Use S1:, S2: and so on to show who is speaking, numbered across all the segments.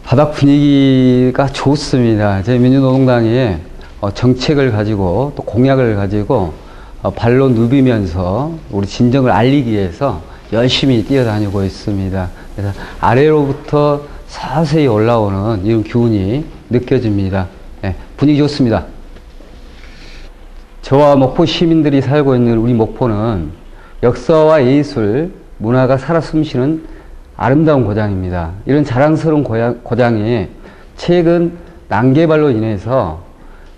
S1: 바닥 분위기가 좋습니다. 저희 민주노동당이 정책을 가지고 또 공약을 가지고 발로 누비면서 우리 진정을 알리기 위해서 열심히 뛰어다니고 있습니다. 그래서 아래로부터 서서히 올라오는 이런 기운이 느껴집니다. 네, 분위기 좋습니다. 저와 목포 시민들이 살고 있는 우리 목포는 역사와 예술, 문화가 살아 숨쉬는 아름다운 고장입니다. 이런 자랑스러운 고장이 최근 난개발로 인해서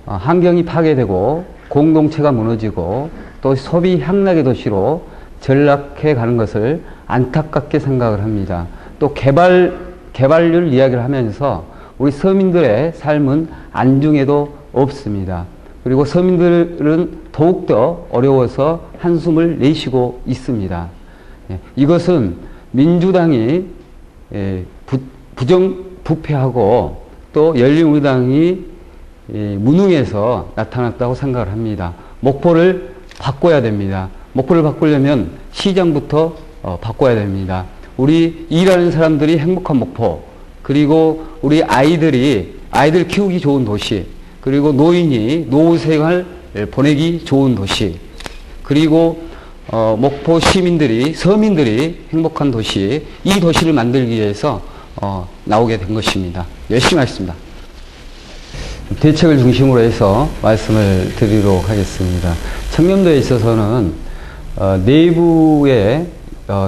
S1: 환경이 파괴되고 공동체가 무너지고 또 소비 향락의 도시로 전락해 가는 것을 안타깝게 생각을 합니다. 또 개발률 이야기를 하면서 우리 서민들의 삶은 안중에도 없습니다. 그리고 서민들은 더욱더 어려워서 한숨을 내쉬고 있습니다. 이것은 민주당이 부정부패하고 또 열린우리당이 무능해서 나타났다고 생각을 합니다. 목포를 바꿔야 됩니다. 목포를 바꾸려면 시장부터 바꿔야 됩니다. 우리 일하는 사람들이 행복한 목포, 그리고 우리 아이들 키우기 좋은 도시, 그리고 노인이 노후생활 보내기 좋은 도시, 그리고 목포 시민들이, 서민들이 행복한 도시, 이 도시를 만들기 위해서 나오게 된 것입니다. 열심히 하겠습니다. 대책을 중심으로 해서 말씀을 드리도록 하겠습니다. 청렴도에 있어서는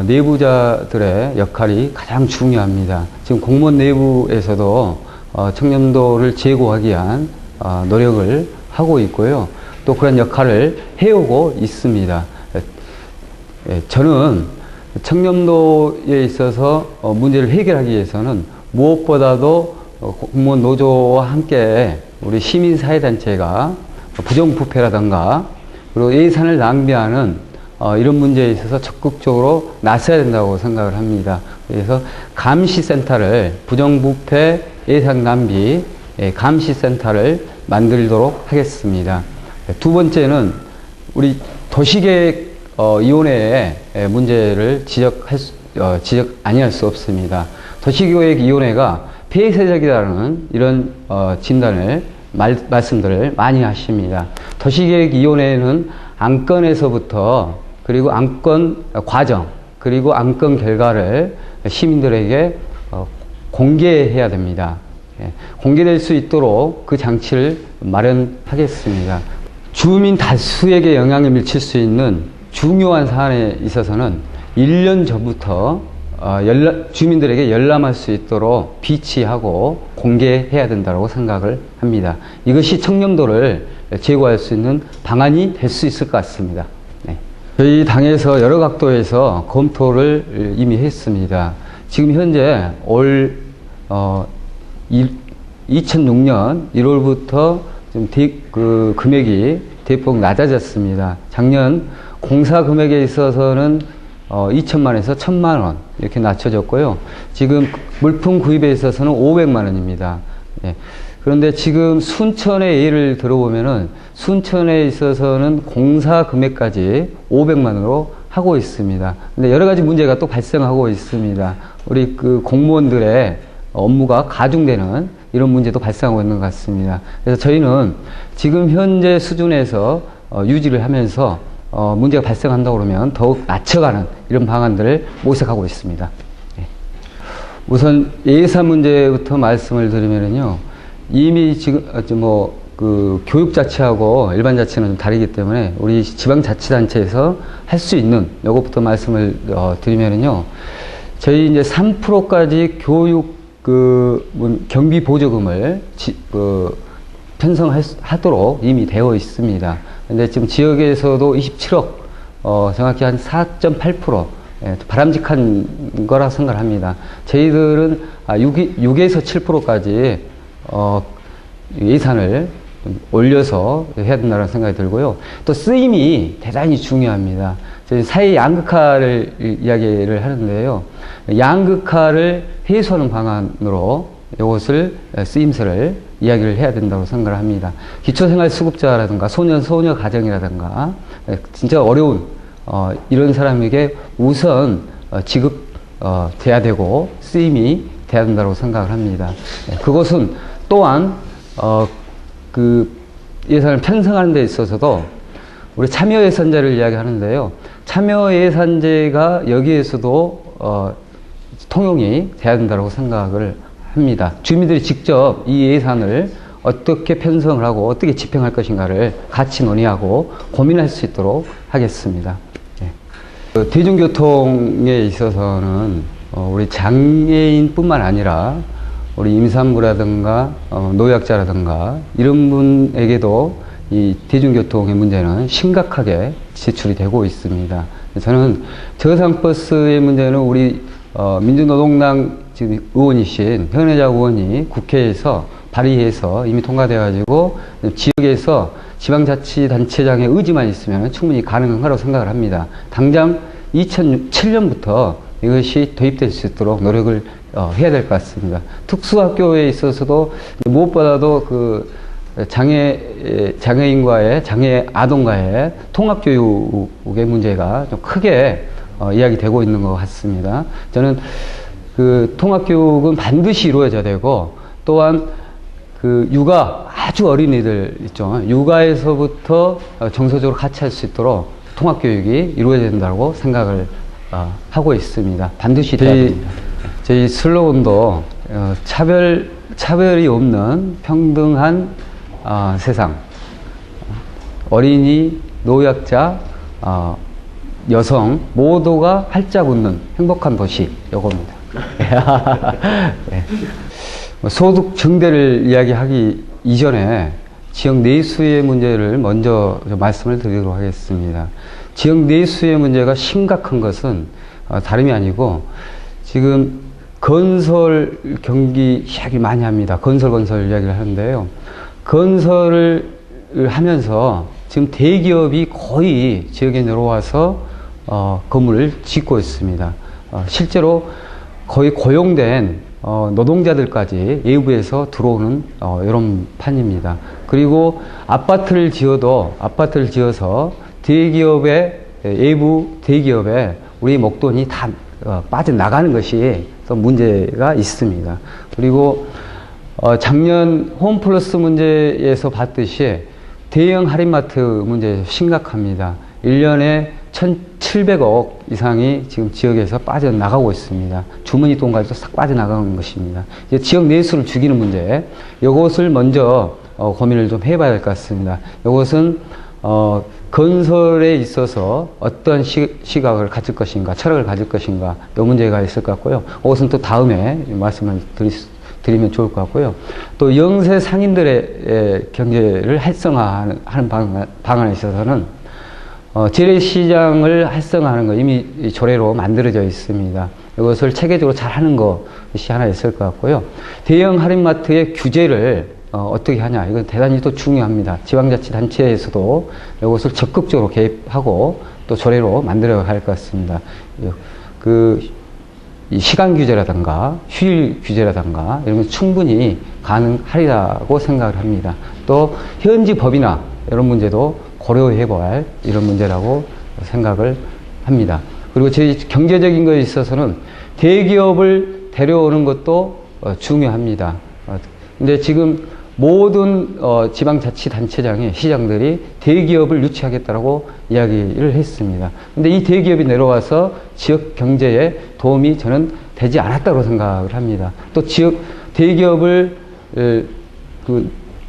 S1: 내부자들의 역할이 가장 중요합니다. 지금 공무원 내부에서도 청렴도를 제고하기 위한 노력을 하고 있고요. 또 그런 역할을 해오고 있습니다. 저는 청렴도에 있어서 문제를 해결하기 위해서는 무엇보다도 공무원 노조와 함께 우리 시민사회단체가 부정부패라든가 그리고 예산을 낭비하는 이런 문제에 있어서 적극적으로 나서야 된다고 생각을 합니다. 그래서 감시센터를, 부정부패 예산 낭비 감시센터를 만들도록 하겠습니다. 두 번째는 우리 도시계획위원회의 문제를 지적 아니할 수 없습니다. 도시계획위원회가 폐쇄적이라는 이런 진단을 말씀들을 많이 하십니다. 도시계획위원회는 안건에서부터 그리고 안건 과정 그리고 안건 결과를 시민들에게 공개해야 됩니다. 공개될 수 있도록 그 장치를 마련하겠습니다. 주민 다수에게 영향을 미칠 수 있는 중요한 사안에 있어서는 1년 전부터 주민들에게 열람할 수 있도록 비치하고 공개해야 된다고 생각을 합니다. 이것이 청렴도를 제고할 수 있는 방안이 될 수 있을 것 같습니다. 네. 저희 당에서 여러 각도에서 검토를 이미 했습니다. 지금 현재 2006년 1월부터 좀 금액이 대폭 낮아졌습니다. 작년 공사 금액에 있어서는 2천만에서 1,000만 원 이렇게 낮춰졌고요. 지금 물품 구입에 있어서는 500만 원입니다. 예. 그런데 지금 순천의 예를 들어보면은 순천에 있어서는 공사 금액까지 500만 원으로 하고 있습니다. 근데 여러 가지 문제가 또 발생하고 있습니다. 우리 그 공무원들의 업무가 가중되는 이런 문제도 발생하고 있는 것 같습니다. 그래서 저희는 지금 현재 수준에서 유지를 하면서 문제가 발생한다고 그러면 더욱 낮춰가는 이런 방안들을 모색하고 있습니다. 네. 우선 예산 문제부터 말씀을 드리면요. 이미 지금 교육자치하고 일반자치는 좀 다르기 때문에 우리 지방자치단체에서 할 수 있는 요것부터 말씀을 드리면요. 저희 이제 3%까지 교육 경비 보조금을 편성하도록 이미 되어 있습니다. 근데 지금 지역에서도 27억, 정확히 한 4.8%, 바람직한 거라 생각을 합니다. 저희들은 6에서 7%까지, 예산을 올려서 해야 된다는 생각이 들고요. 또 쓰임이 대단히 중요합니다. 저희 사회 양극화를 이야기를 하는데요. 양극화를 해소하는 방안으로 이것을 쓰임새를 이야기를 해야 된다고 생각을 합니다. 기초생활수급자라든가 소녀 가정이라든가 진짜 어려운 이런 사람에게 우선 지급돼야 되고 쓰임이 돼야 된다고 생각을 합니다. 그것은 또한 그 예산을 편성하는 데 있어서도 우리 참여 예산제를 이야기하는데요. 참여 예산제가 여기에서도 통용이 돼야 된다고 생각을 합니다. 주민들이 직접 이 예산을 어떻게 편성을 하고 어떻게 집행할 것인가를 같이 논의하고 고민할 수 있도록 하겠습니다. 대중교통에 있어서는 우리 장애인뿐만 아니라 우리 임산부라든가 노약자라든가 이런 분에게도 이 대중교통의 문제는 심각하게 지출이 되고 있습니다. 저는 저상버스의 문제는 우리 민주노동당 지금 의원이신 현혜자 의원이 국회에서 발의해서 이미 통과되어가지고 지역에서 지방자치단체장의 의지만 있으면 충분히 가능한 거라고 생각을 합니다. 당장 2007년부터 이것이 도입될 수 있도록 노력을 해야 될 것 같습니다. 특수학교에 있어서도 무엇보다도 그 장애인과의 장애 아동과의 통합교육의 문제가 좀 크게 이야기되고 있는 것 같습니다. 저는 그 통합교육은 반드시 이루어져야 되고 또한 그 육아 아주 어린이들 있죠. 육아에서부터 정서적으로 같이 할 수 있도록 통합교육이 이루어져야 된다고 생각을 하고 있습니다. 반드시 저희 슬로건도 차별이 없는 평등한 세상, 어린이, 노약자, 여성 모두가 활짝 웃는 행복한 도시 요겁니다. 네. 소득 증대를 이야기하기 이전에 지역 내수의 문제를 먼저 말씀을 드리도록 하겠습니다. 지역 내수의 문제가 심각한 것은 다름이 아니고 지금 건설 경기 이야기 많이 합니다. 건설 이야기를 하는데요. 건설을 하면서 지금 대기업이 거의 지역에 내려와서 건물을 짓고 있습니다. 실제로 거의 고용된 노동자들까지 외부에서 들어오는 이런 판입니다. 그리고 아파트를 지어서 외부 대기업에 우리 목돈이 다 빠져나가는 것이 또 문제가 있습니다. 그리고 작년 홈플러스 문제에서 봤듯이 대형 할인마트 문제 심각합니다. 1년에 1,700억 이상이 지금 지역에서 빠져나가고 있습니다. 주머니 돈까지도 싹 빠져나가는 것입니다. 이제 지역 내수를 죽이는 문제, 이것을 먼저 고민을 좀 해봐야 될 것 같습니다. 이것은 건설에 있어서 어떤 시각을 가질 것인가, 철학을 가질 것인가, 이 문제가 있을 것 같고요. 이것은 또 다음에 말씀을 드리면 좋을 것 같고요. 또 영세 상인들의 경제를 활성화하는 방안에 있어서는 재래시장을 활성화하는 거 이미 조례로 만들어져 있습니다. 이것을 체계적으로 잘 하는 것이 하나 있을 것 같고요. 대형 할인마트의 규제를 어떻게 하냐, 이건 대단히 또 중요합니다. 지방자치단체에서도 이것을 적극적으로 개입하고 또 조례로 만들어 갈 것 같습니다. 이 시간 규제라든가 휴일 규제라든가 이런 건 충분히 가능하리라고 생각을 합니다. 또 현지 법이나 이런 문제도 고려해 볼 이런 문제라고 생각을 합니다. 그리고 저희 경제적인 것에 있어서는 대기업을 데려오는 것도 중요합니다. 근데 지금 모든 지방자치단체장의 시장들이 대기업을 유치하겠다고 이야기를 했습니다. 근데 이 대기업이 내려와서 지역 경제에 도움이 저는 되지 않았다고 생각을 합니다. 또 지역 대기업을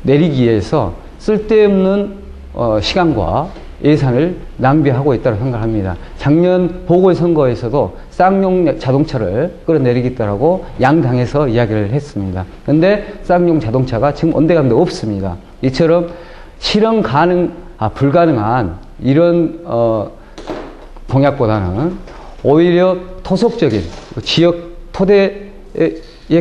S1: 내리기 위해서 쓸데없는 시간과 예산을 낭비하고 있다고 생각합니다. 작년 보궐선거에서도 쌍용 자동차를 끌어내리겠다고 양당에서 이야기를 했습니다. 그런데 쌍용 자동차가 지금 온데간데 없습니다. 이처럼 실현 불가능한 이런 공약보다는 오히려 토속적인 지역 토대의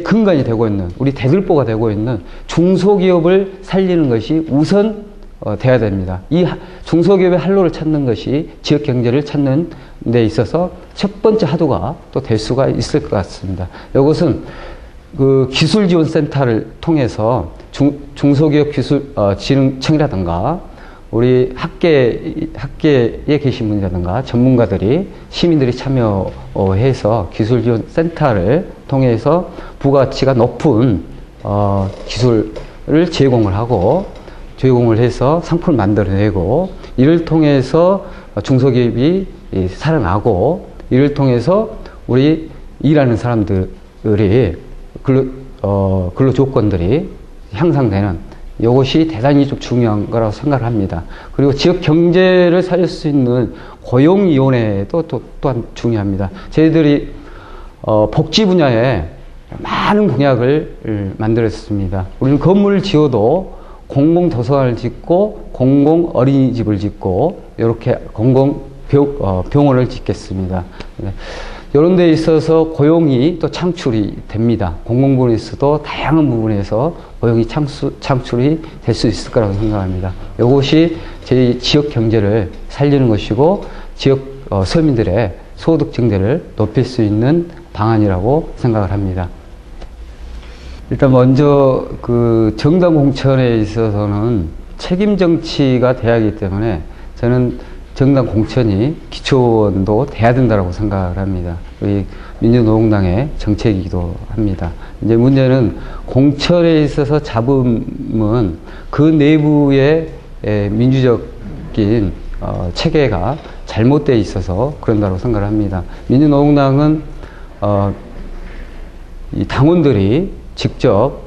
S1: 근간이 되고 있는 우리 대들보가 되고 있는 중소기업을 살리는 것이 우선 돼야 됩니다. 이 중소기업의 활로를 찾는 것이 지역 경제를 찾는 데 있어서 첫 번째 하도가 또 될 수가 있을 것 같습니다. 이것은 그 기술지원센터를 통해서 중소기업 기술 진흥청이라든가 우리 학계에 계신 분이라든가 전문가들이 시민들이 참여해서 기술지원센터를 통해서 부가가치가 높은 기술을 제공을 해서 상품을 만들어내고, 이를 통해서 중소기업이 살아나고, 이를 통해서 우리 일하는 사람들이 근로 조건들이 향상되는, 이것이 대단히 좀 중요한 거라고 생각을 합니다. 그리고 지역 경제를 살릴 수 있는 고용위원회도 또한 중요합니다. 저희들이 복지 분야에 많은 공약을 만들었습니다. 우리는 건물을 지어도 공공도서관을 짓고 공공어린이집을 짓고 이렇게 공공병원을 짓겠습니다. 이런 데 있어서 고용이 또 창출이 됩니다. 공공부문에서도 다양한 부분에서 고용이 창출이 될 수 있을 거라고 생각합니다. 이것이 저희 지역 경제를 살리는 것이고, 지역 서민들의 소득 증대를 높일 수 있는 방안이라고 생각을 합니다. 일단 먼저 그 정당 공천에 있어서는 책임 정치가 돼야 하기 때문에 저는 정당 공천이 기초원도 돼야 된다고 생각을 합니다. 우리 민주노동당의 정책이기도 합니다. 이제 문제는 공천에 있어서 잡음은 그 내부의 민주적인 체계가 잘못되어 있어서 그런다고 생각을 합니다. 민주노동당은 이 당원들이 직접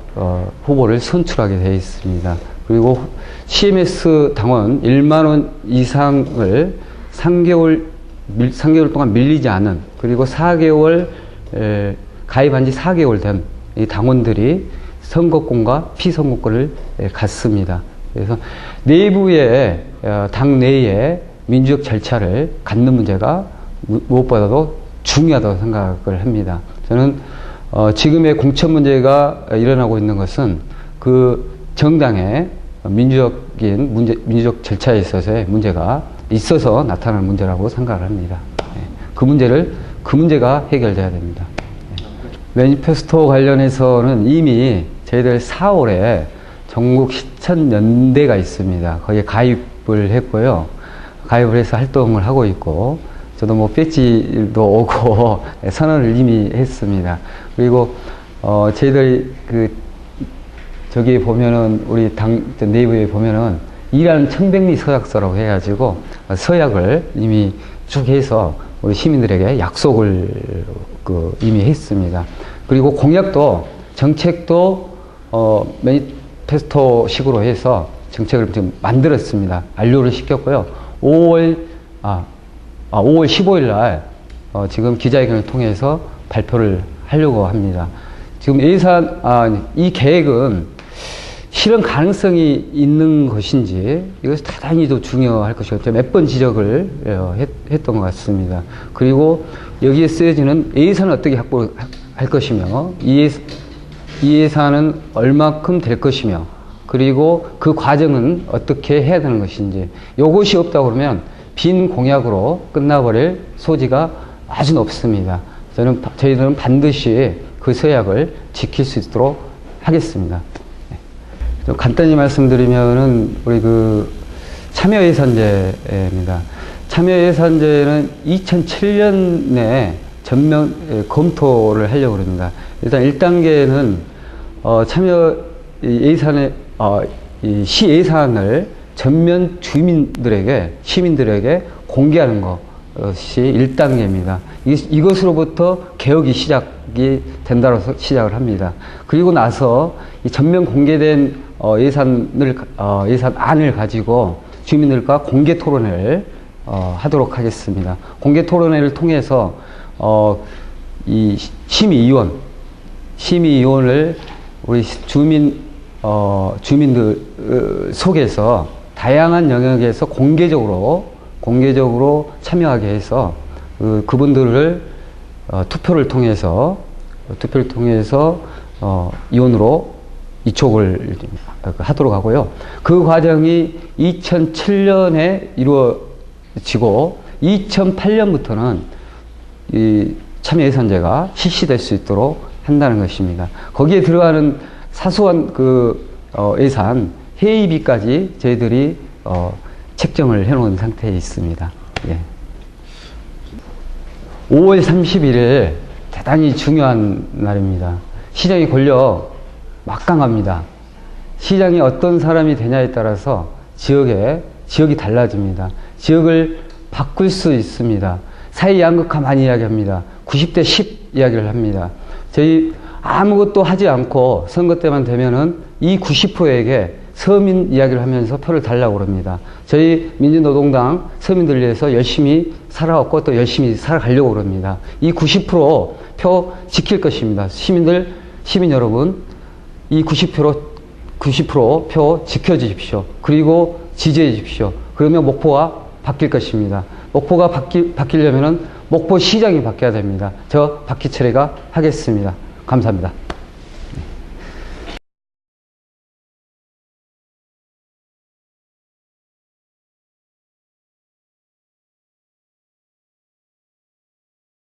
S1: 후보를 선출하게 되어 있습니다. 그리고 CMS 당원 1만 원 이상을 3개월 동안 밀리지 않은, 그리고 4개월 가입한 지 4개월 된 이 당원들이 선거권과 피선거권을 갖습니다. 그래서 내부의 당 내의 민주적 절차를 갖는 문제가 무엇보다도 중요하다고 생각을 합니다. 저는 지금의 공천 문제가 일어나고 있는 것은 그 정당의 민주적 절차에 있어서의 문제가 있어서 나타나는 문제라고 생각을 합니다. 그 문제가 해결돼야 됩니다. 매니페스토 관련해서는 이미 저희들 4월에 전국 시천연대가 있습니다. 거기에 가입을 했고요. 가입을 해서 활동을 하고 있고, 저도 뭐 배지도 오고 선언을 이미 했습니다. 그리고 저희들이 저기 보면은 우리 당 내부에 보면은 이란 청백리 서약서라고 해가지고 서약을 이미 쭉 해서 우리 시민들에게 약속을 이미 했습니다. 그리고 공약도 정책도 매니페스토식으로 해서 정책을 좀 만들었습니다. 완료를 시켰고요. 5월 15일 날 지금 기자회견을 통해서 발표를 하려고 합니다. 지금 이 계획은 실현 가능성이 있는 것인지, 이것이 대단히 더 중요할 것이고, 몇 번 지적을 했던 것 같습니다. 그리고 여기에 쓰여지는 예산을 어떻게 확보할 것이며, 이 예산은 얼마큼 될 것이며, 그리고 그 과정은 어떻게 해야 되는 것인지, 이것이 없다고 그러면 빈 공약으로 끝나버릴 소지가 아주 높습니다. 저희들은 반드시 그 서약을 지킬 수 있도록 하겠습니다. 좀 간단히 말씀드리면은 우리 참여예산제입니다. 참여예산제는 2007년에 전면 검토를 하려고 합니다. 일단 1단계는 참여 예산의 시 예산을 전면 시민들에게 공개하는 것이 1단계입니다. 이것으로부터 개혁이 시작이 된다고 시작을 합니다. 그리고 나서 이 전면 공개된 예산안을 가지고 주민들과 공개 토론회를 하도록 하겠습니다. 공개 토론회를 통해서 이 심의위원을 우리 주민들 속에서 다양한 영역에서 공개적으로 참여하게 해서 그분들을 투표를 통해서 위원으로 이촉을 하도록 하고요. 그 과정이 2007년에 이루어지고 2008년부터는 이 참여예산제가 실시될 수 있도록 한다는 것입니다. 거기에 들어가는 사소한 예산 회의비까지 저희들이 책정을 해놓은 상태에 있습니다. 예. 5월 31일 대단히 중요한 날입니다. 시장의 권력 막강합니다. 시장이 어떤 사람이 되냐에 따라서 지역이 달라집니다. 지역을 바꿀 수 있습니다. 사회 양극화 많이 이야기합니다. 90대 10 이야기를 합니다. 저희 아무것도 하지 않고 선거 때만 되면은 이 90%에게 서민 이야기를 하면서 표를 달라고 그럽니다. 저희 민주노동당 서민들 위해서 열심히 살아왔고 또 열심히 살아가려고 그럽니다. 이 90% 지킬 것입니다. 시민 여러분, 이 90% 표 지켜주십시오. 그리고 지지해 주십시오. 그러면 목포가 바뀔 것입니다. 목포가 바뀌려면은 목포 시장이 바뀌어야 됩니다. 저 박희철이가 하겠습니다. 감사합니다.